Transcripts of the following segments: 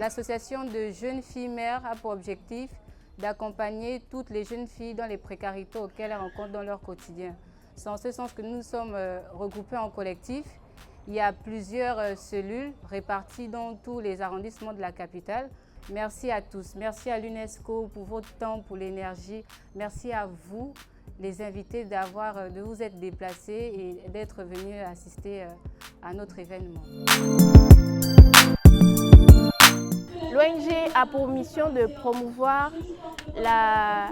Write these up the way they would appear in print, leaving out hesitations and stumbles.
L'association de jeunes filles mères a pour objectif d'accompagner toutes les jeunes filles dans les précarités auxquelles elles rencontrent dans leur quotidien. C'est en ce sens que nous sommes regroupés en collectif. Il y a plusieurs cellules réparties dans tous les arrondissements de la capitale. Merci à tous. Merci à l'UNESCO pour votre temps, pour l'énergie. Merci à vous, les invités, de vous être déplacés et d'être venus assister à notre événement. L'ONG a pour mission de promouvoir la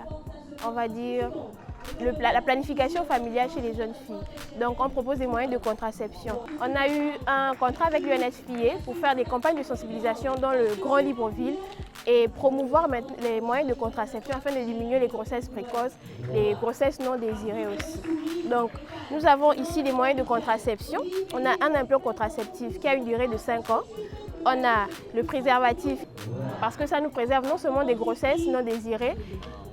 planification familiale chez les jeunes filles. Donc on propose des moyens de contraception. On a eu un contrat avec l'UNFPA pour faire des campagnes de sensibilisation dans le Grand Libreville et promouvoir les moyens de contraception afin de diminuer les grossesses précoces, les grossesses non désirées aussi. Donc nous avons ici des moyens de contraception. On a un implant contraceptif qui a une durée de 5 ans. On a le préservatif parce que ça nous préserve non seulement des grossesses non désirées,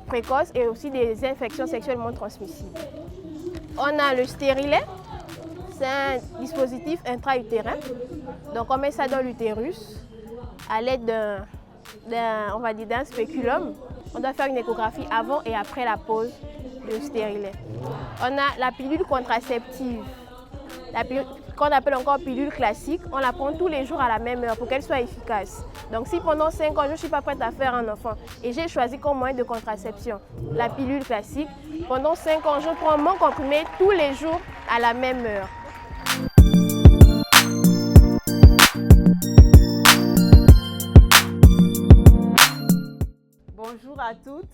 précoces et aussi des infections sexuellement transmissibles. On a le stérilet, c'est un dispositif intra-utérin. Donc on met ça dans l'utérus à l'aide d'un spéculum. On doit faire une échographie avant et après la pose de stérilet. On a la pilule contraceptive, qu'on appelle encore pilule classique. On la prend tous les jours à la même heure pour qu'elle soit efficace. Donc si pendant 5 ans je ne suis pas prête à faire un enfant et j'ai choisi comme moyen de contraception la pilule classique, pendant 5 ans je prends mon comprimé tous les jours à la même heure. Bonjour à toutes.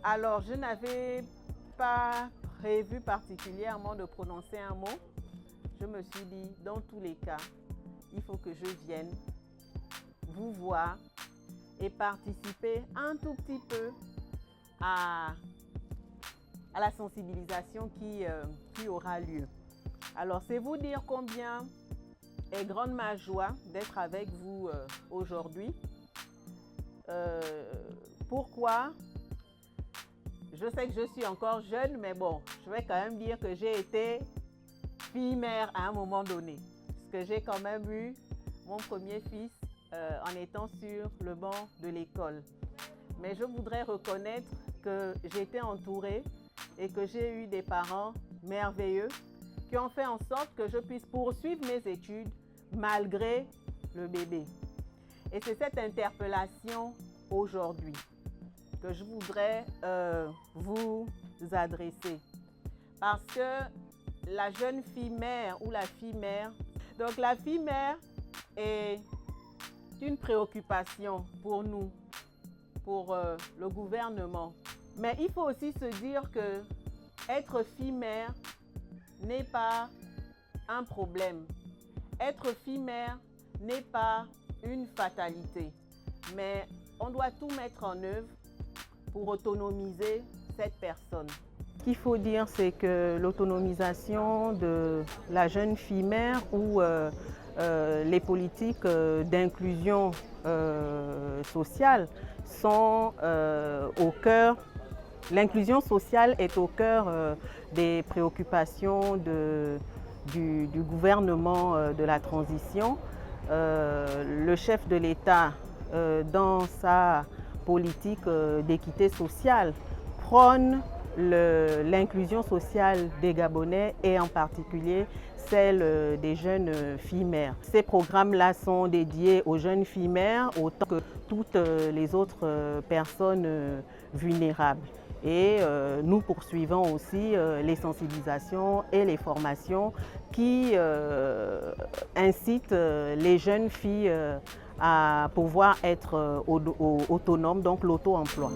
Alors, je n'avais pas prévu particulièrement de prononcer un mot. Je me suis dit, dans tous les cas, il faut que je vienne vous voir et participer un tout petit peu à la sensibilisation qui aura lieu. Alors, c'est vous dire combien est grande ma joie d'être avec vous aujourd'hui. Pourquoi? Je sais que je suis encore jeune, mais bon, je vais quand même dire que j'ai été fille-mère à un moment donné. Parce que j'ai quand même eu mon premier fils en étant sur le banc de l'école. Mais je voudrais reconnaître que j'ai été entourée et que j'ai eu des parents merveilleux qui ont fait en sorte que je puisse poursuivre mes études malgré le bébé. Et c'est cette interpellation aujourd'hui que je voudrais vous adresser. Parce que la jeune fille mère ou la fille mère, donc la fille mère est une préoccupation pour nous, pour le gouvernement. Mais il faut aussi se dire que être fille mère n'est pas un problème. Être fille mère n'est pas une fatalité, mais on doit tout mettre en œuvre pour autonomiser cette personne. Ce qu'il faut dire, c'est que l'autonomisation de la jeune fille mère ou les politiques d'inclusion sociale sont au cœur. L'inclusion sociale est au cœur des préoccupations du gouvernement de la transition. Le chef de l'État, dans sa politique d'équité sociale, prône l'inclusion sociale des Gabonais et en particulier celle des jeunes filles mères. Ces programmes-là sont dédiés aux jeunes filles mères autant que toutes les autres personnes vulnérables. Et nous poursuivons aussi les sensibilisations et les formations qui incitent les jeunes filles à pouvoir être autonomes, donc l'auto-emploi.